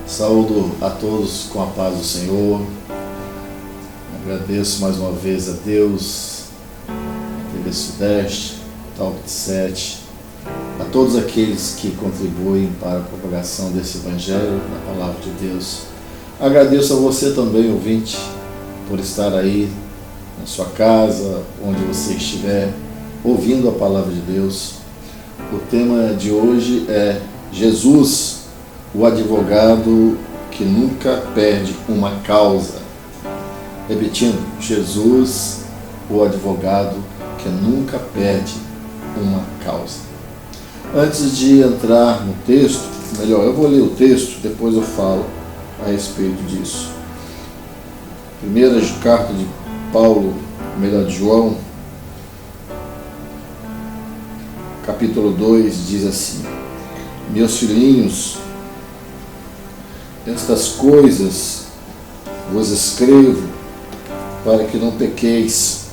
Saúdo a todos com a paz do Senhor. Agradeço mais uma vez a Deus, TV Sudeste, Talk 7, a todos aqueles que contribuem para a propagação desse Evangelho, da Palavra de Deus. Agradeço a você também, ouvinte, por estar aí na sua casa, onde você estiver, ouvindo a Palavra de Deus. O tema de hoje é Jesus, o advogado que nunca perde uma causa. Repetindo, Jesus, o advogado que nunca perde uma causa. Antes de entrar no texto, melhor, eu vou ler o texto, depois eu falo a respeito disso. Primeira carta de Paulo, melhor, de João, capítulo 2, diz assim: meus filhinhos, estas coisas vos escrevo para que não pequeis.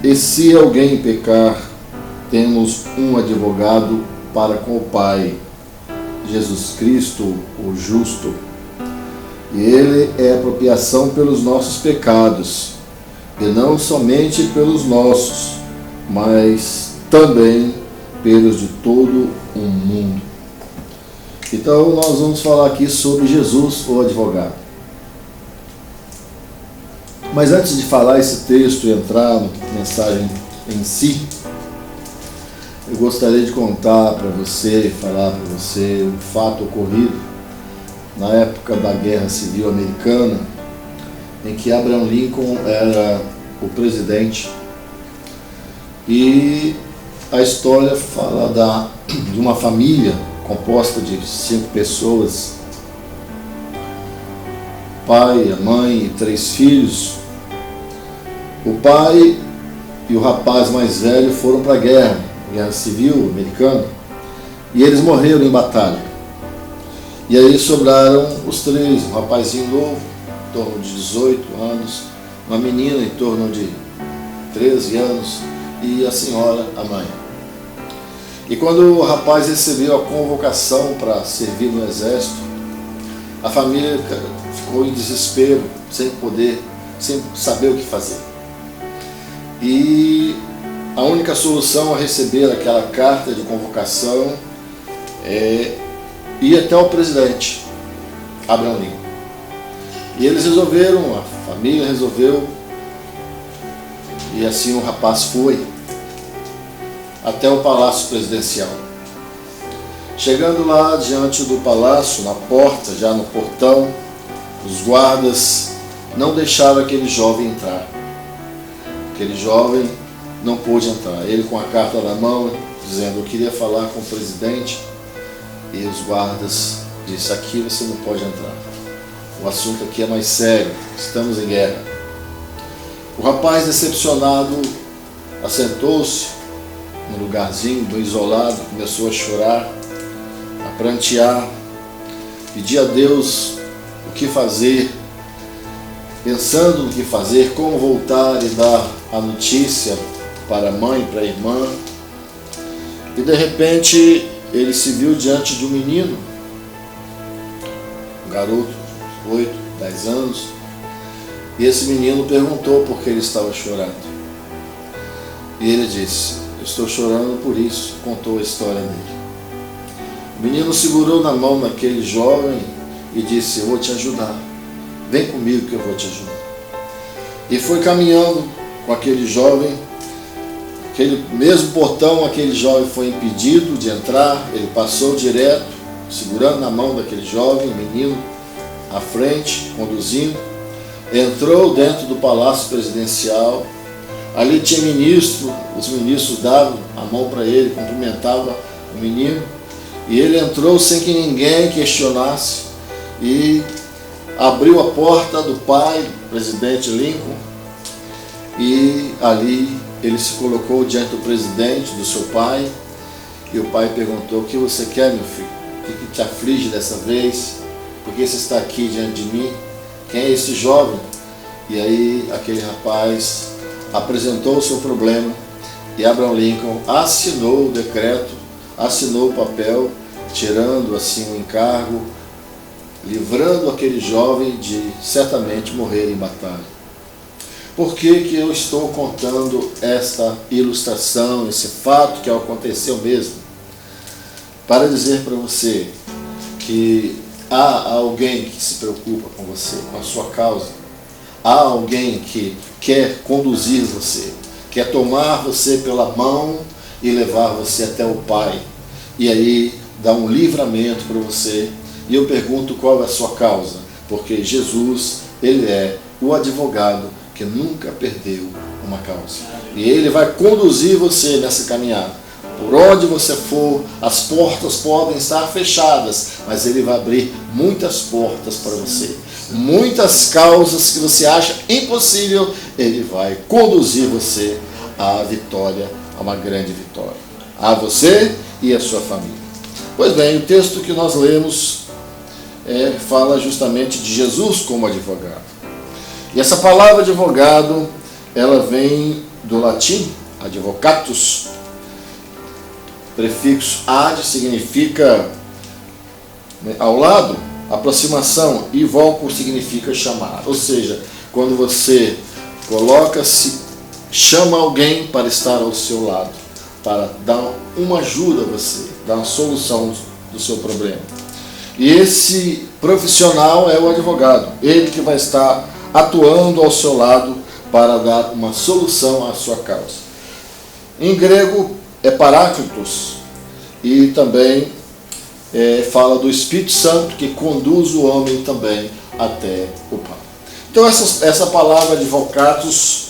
E se alguém pecar, temos um advogado para com o Pai, Jesus Cristo, o justo. E ele é a propiciação pelos nossos pecados, e não somente pelos nossos, mas também pelos de todo o mundo. Então nós vamos falar aqui sobre Jesus, o advogado. Mas antes de falar esse texto e entrar na mensagem em si, eu gostaria de contar para você, falar para você um fato ocorrido na época da Guerra Civil Americana, em que Abraham Lincoln era o presidente. E a história fala de uma família composta de 5 pessoas, pai, a mãe e 3 filhos. O pai e o rapaz mais velho foram para a Guerra Civil Americana, e eles morreram em batalha. E aí sobraram os 3, um rapazinho novo, em torno de 18 anos, uma menina em torno de 13 anos, e a senhora, a mãe. E quando o rapaz recebeu a convocação para servir no exército, a família ficou em desespero, sem saber o que fazer. E a única solução a receber aquela carta de convocação é ir até o presidente, Abraham Lincoln. E eles resolveram, a família resolveu, e assim o rapaz foi até o Palácio Presidencial. Chegando lá diante do palácio, na porta, já no portão, os guardas não deixaram aquele jovem entrar. Aquele jovem não pôde entrar. Ele com a carta na mão, dizendo: eu queria falar com o presidente. E os guardas disseram: aqui você não pode entrar. O assunto aqui é mais sério, estamos em guerra. O rapaz, decepcionado, assentou-se no lugarzinho, do isolado, começou a chorar, a prantear, pedir a Deus o que fazer, pensando no que fazer, como voltar e dar a notícia para a mãe, para a irmã. E de repente ele se viu diante de um menino, um garoto de 8, 10 anos, e esse menino perguntou por que ele estava chorando. E ele disse: eu estou chorando por isso. Contou a história dele. O menino segurou na mão daquele jovem e disse: eu vou te ajudar, vem comigo que eu vou te ajudar. E foi caminhando com aquele jovem. Aquele mesmo portão, aquele jovem foi impedido de entrar. Ele passou direto, segurando na mão daquele jovem, menino, à frente, conduzindo. Entrou dentro do Palácio Presidencial. Ali tinha ministro, os ministros davam a mão para ele, cumprimentavam o menino. E ele entrou sem que ninguém questionasse e abriu a porta do pai, presidente Lincoln, e ali ele se colocou diante do presidente, do seu pai, e o pai perguntou: o que você quer, meu filho? O que te aflige dessa vez? Por que você está aqui diante de mim? Quem é esse jovem? E aí aquele rapaz apresentou o seu problema e Abraham Lincoln assinou o decreto assinou o papel, tirando assim um encargo, livrando aquele jovem de certamente morrer em batalha. Por que eu estou contando esta ilustração, esse fato que aconteceu mesmo? Para dizer para você que há alguém que se preocupa com você, com a sua causa. Há alguém que quer conduzir você, quer tomar você pela mão e levar você até o Pai. E aí dar um livramento para você. E eu pergunto qual é a sua causa, porque Jesus, Ele é o advogado que nunca perdeu uma causa. E Ele vai conduzir você nessa caminhada. Por onde você for, as portas podem estar fechadas, mas Ele vai abrir muitas portas para você. Muitas causas que você acha impossível, Ele vai conduzir você à vitória, a uma grande vitória. A você e a sua família. Pois bem, o texto que nós lemos fala justamente de Jesus como advogado. E essa palavra advogado, ela vem do latim, advocatus. Prefixo ad significa ao lado, aproximação, e voco significa chamar. Ou seja, quando você chama alguém para estar ao seu lado, para dar uma ajuda a você, dar uma solução do seu problema. E esse profissional é o advogado, ele que vai estar atuando ao seu lado para dar uma solução à sua causa. Em grego é paráclitos, e também fala do Espírito Santo que conduz o homem também até o Pai. Então essa palavra advocatus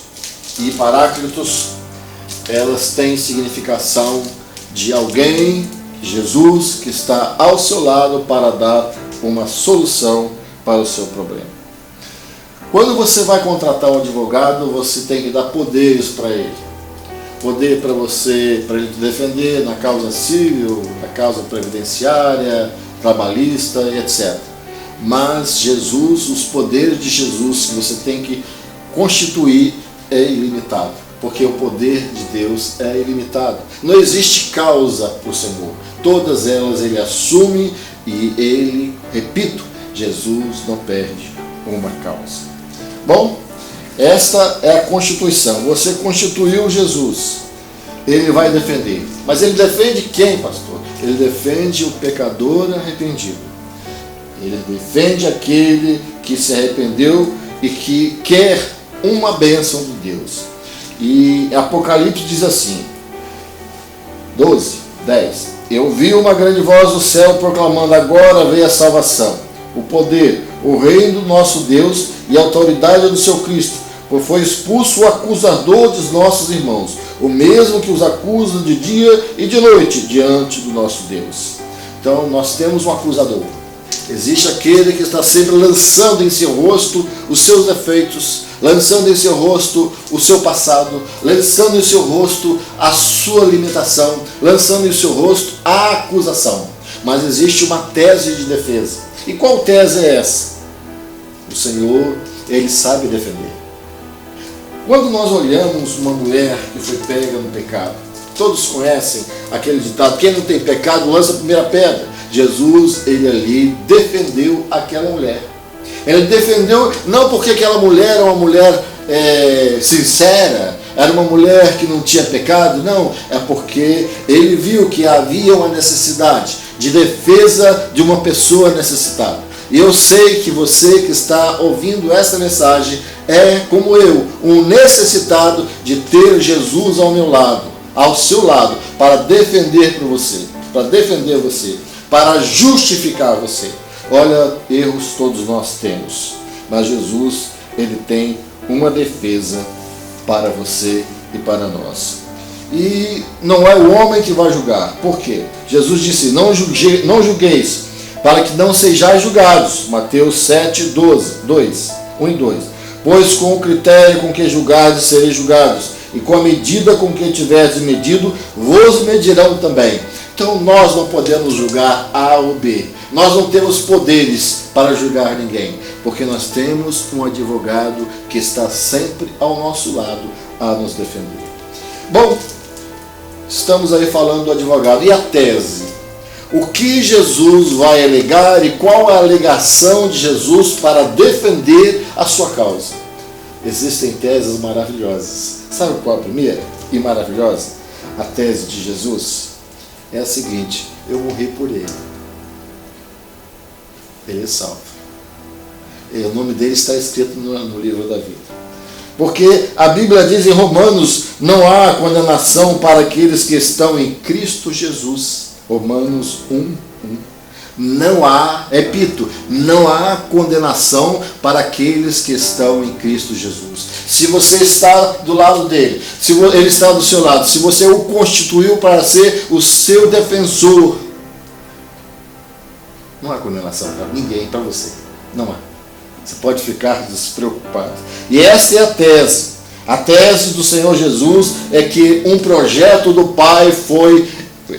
e paráclitos, elas têm significação de alguém, Jesus, que está ao seu lado para dar uma solução para o seu problema. Quando você vai contratar um advogado, você tem que dar poderes para ele. Poder para ele te defender na causa civil, na causa previdenciária, trabalhista e etc. Mas Jesus, os poderes de Jesus que você tem que constituir é ilimitado, porque o poder de Deus é ilimitado. Não existe causa para o Senhor. Todas elas Ele assume e Ele, repito, Jesus não perde uma causa. Bom, esta é a constituição. Você constituiu Jesus. Ele vai defender. Mas ele defende quem, pastor? Ele defende o pecador arrependido. Ele defende aquele que se arrependeu e que quer uma bênção de Deus. E Apocalipse diz assim, 10. Eu vi uma grande voz do céu proclamando: agora veio a salvação, o poder, o reino do nosso Deus e a autoridade do seu Cristo. Pois foi expulso o acusador dos nossos irmãos, o mesmo que os acusa de dia e de noite diante do nosso Deus. Então nós temos um acusador. Existe aquele que está sempre lançando em seu rosto os seus defeitos, lançando em seu rosto o seu passado, lançando em seu rosto a sua limitação, lançando em seu rosto a acusação. Mas existe uma tese de defesa. E qual tese é essa? O Senhor, Ele sabe defender. Quando nós olhamos uma mulher que foi pega no pecado, todos conhecem aquele ditado: quem não tem pecado lança a primeira pedra. Jesus, Ele ali defendeu aquela mulher. Ele defendeu não porque aquela mulher era uma mulher sincera, era uma mulher que não tinha pecado, não, é porque Ele viu que havia uma necessidade de defesa de uma pessoa necessitada. E eu sei que você que está ouvindo essa mensagem é, como eu, um necessitado de ter Jesus ao meu lado, ao seu lado, para defender você, para justificar você. Olha, erros todos nós temos, mas Jesus, Ele tem uma defesa para você e para nós. E não é o homem que vai julgar. Por quê? Jesus disse: não julgueis, para que não sejais julgados. Mateus 7, 1 e 2. Pois com o critério com que julgardes, sereis julgados, e com a medida com que tiverdes medido, vos medirão também. Então nós não podemos julgar A ou B. Nós não temos poderes para julgar ninguém, porque nós temos um advogado que está sempre ao nosso lado a nos defender. Bom, estamos aí falando do advogado. E a tese? O que Jesus vai alegar e qual a alegação de Jesus para defender a sua causa? Existem teses maravilhosas. Sabe qual a primeira e maravilhosa? A tese de Jesus é a seguinte: eu morri por ele. Ele é salvo. E o nome dele está escrito no livro da vida. Porque a Bíblia diz em Romanos: não há condenação para aqueles que estão em Cristo Jesus. Romanos 1:1. Não há, repito, não há condenação para aqueles que estão em Cristo Jesus. Se você está do lado dele, se ele está do seu lado, se você o constituiu para ser o seu defensor, não há condenação para ninguém, para você. Não há. Você pode ficar despreocupado. E essa é a tese. A tese do Senhor Jesus é que um projeto do Pai foi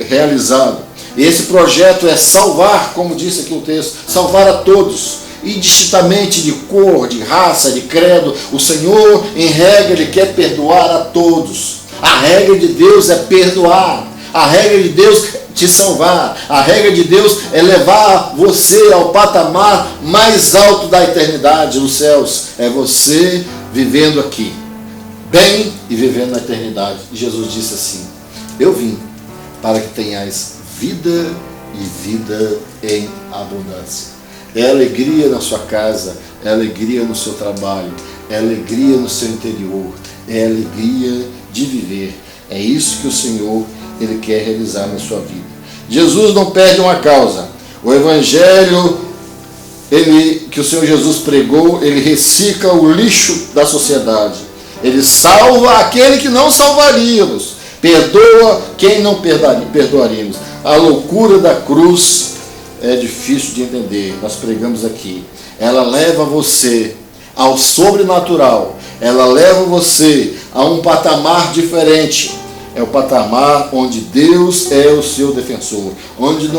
realizado. E esse projeto é salvar, como disse aqui o texto, salvar a todos, indistintamente de cor, de raça, de credo. O Senhor, em regra, Ele quer perdoar a todos. A regra de Deus é perdoar. A regra de Deus é te salvar. A regra de Deus é levar você ao patamar mais alto da eternidade, nos céus. É você vivendo aqui, bem e vivendo na eternidade. E Jesus disse assim: eu vim para que tenhais vida e vida em abundância. É alegria na sua casa, é alegria no seu trabalho, é alegria no seu interior, é alegria de viver. É isso que o Senhor, Ele quer realizar na sua vida. Jesus não perde uma causa. O Evangelho que o Senhor Jesus pregou, Ele recicla o lixo da sociedade. Ele salva aquele que não salvaríamos. Perdoa quem não perdoaríamos. A loucura da cruz é difícil de entender. Nós pregamos aqui. Ela leva você ao sobrenatural. Ela leva você a um patamar diferente. É o patamar onde Deus é o seu defensor. Onde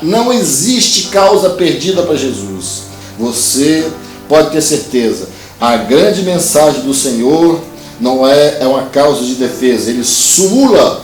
não existe causa perdida para Jesus. Você pode ter certeza. A grande mensagem do Senhor não é uma causa de defesa. Eles sumulam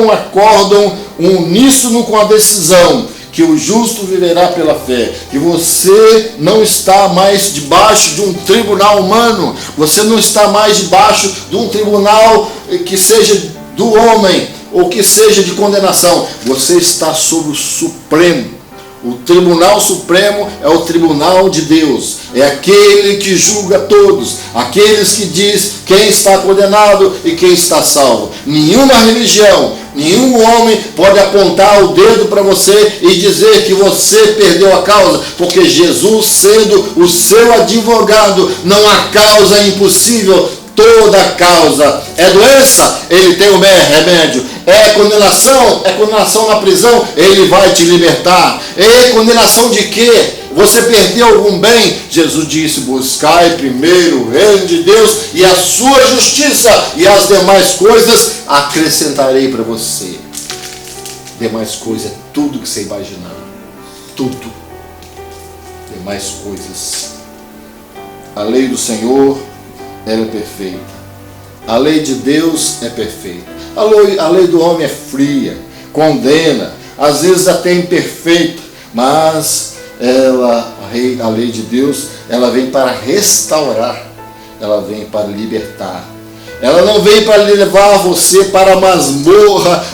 um acórdão uníssono com a decisão que o justo viverá pela fé, que você não está mais debaixo de um tribunal humano, você não está mais debaixo de um tribunal que seja do homem ou que seja de condenação. Você está sob o Supremo. O Tribunal Supremo é o Tribunal de Deus. É aquele que julga todos. Aqueles que diz quem está condenado e quem está salvo. Nenhuma religião, nenhum homem pode apontar o dedo para você e dizer que você perdeu a causa. Porque Jesus, sendo o seu advogado, não há causa impossível. Toda causa é doença, Ele tem o remédio. É condenação na prisão, Ele vai te libertar. É condenação de quê? Você perdeu algum bem? Jesus disse: buscai primeiro o reino de Deus e a sua justiça, e as demais coisas acrescentarei para você. Demais coisas é tudo que você imaginar. Tudo. Demais coisas. A lei do Senhor, ela é perfeita. A lei de Deus é perfeita. A lei do homem é fria, condena, às vezes até imperfeita, mas a lei de Deus, ela vem para restaurar, ela vem para libertar. Ela não vem para levar você para a masmorra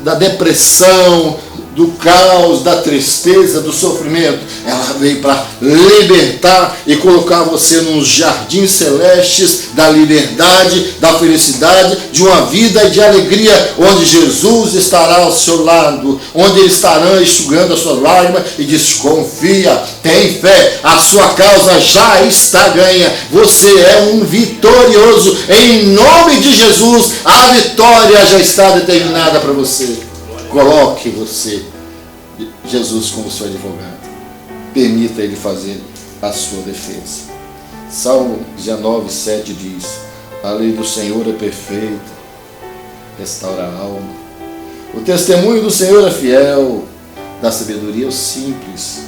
da depressão, do caos, da tristeza, do sofrimento. Ela veio para libertar e colocar você nos jardins celestes da liberdade, da felicidade, de uma vida de alegria, onde Jesus estará ao seu lado, onde Ele estará enxugando as suas lágrimas e diz: confia, tem fé, a sua causa já está ganha, você é um vitorioso, em nome de Jesus, a vitória já está determinada para você. Coloque Jesus como seu advogado. Permita Ele fazer a sua defesa. Salmo 19:7 diz: a lei do Senhor é perfeita, restaura a alma. O testemunho do Senhor é fiel, dá sabedoria aos simples.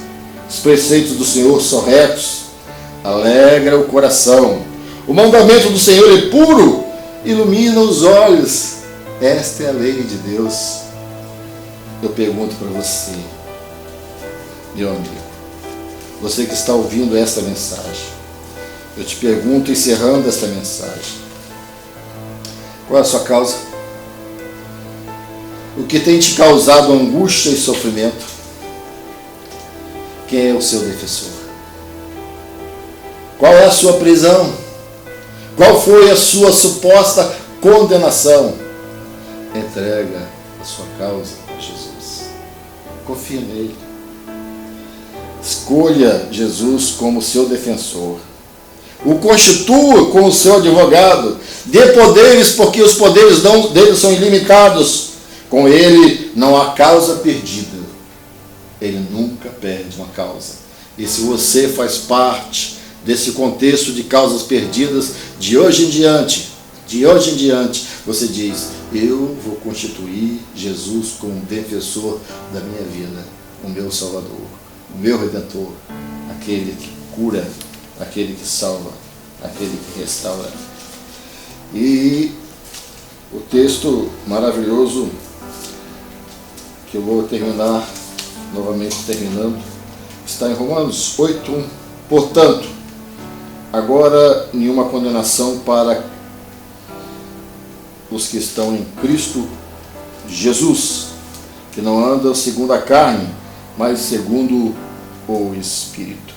Os preceitos do Senhor são retos, alegra o coração. O mandamento do Senhor é puro, ilumina os olhos. Esta é a lei de Deus. Eu pergunto para você, meu amigo, você que está ouvindo esta mensagem, eu te pergunto, encerrando esta mensagem, qual é a sua causa? O que tem te causado angústia e sofrimento? Quem é o seu defensor? Qual é a sua prisão? Qual foi a sua suposta condenação? Entrega a sua causa a Jesus. Confia nele. Escolha Jesus como seu defensor. O constitua como seu advogado. Dê poderes, porque os poderes dele são ilimitados. Com ele não há causa perdida. Ele nunca perde uma causa. E se você faz parte desse contexto de causas perdidas, de hoje em diante, você diz: eu vou constituir Jesus como defensor da minha vida, o meu Salvador, o meu Redentor, aquele que cura, aquele que salva, aquele que restaura. E o texto maravilhoso que eu vou terminar, novamente terminando, está em Romanos 8:1. Portanto, agora nenhuma condenação para os que estão em Cristo Jesus, que não andam segundo a carne, mas segundo o Espírito.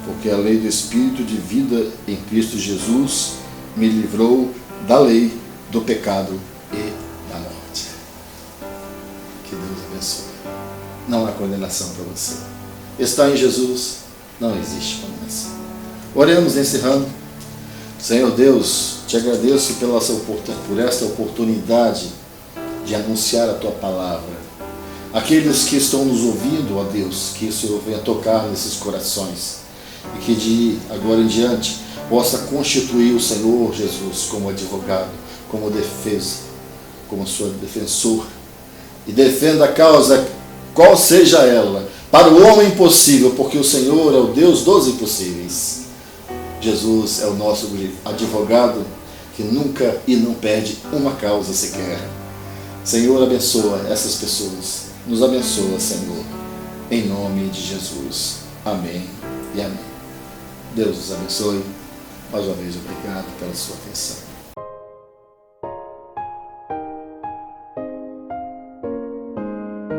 Porque a lei do Espírito de vida em Cristo Jesus me livrou da lei, do pecado e da morte. Que Deus abençoe. Não há condenação para você. Está em Jesus, não existe condenação. Oremos encerrando. Senhor Deus, te agradeço por esta oportunidade de anunciar a Tua palavra. Aqueles que estão nos ouvindo, ó Deus, que o Senhor venha tocar nesses corações e que de agora em diante possa constituir o Senhor Jesus como advogado, como defesa, como seu defensor, e defenda a causa, qual seja ela, para o homem impossível, porque o Senhor é o Deus dos impossíveis. Jesus é o nosso advogado que nunca e não perde uma causa sequer. Senhor, abençoa essas pessoas. Nos abençoa, Senhor. Em nome de Jesus. Amém e amém. Deus os abençoe. Mais uma vez, obrigado pela sua atenção.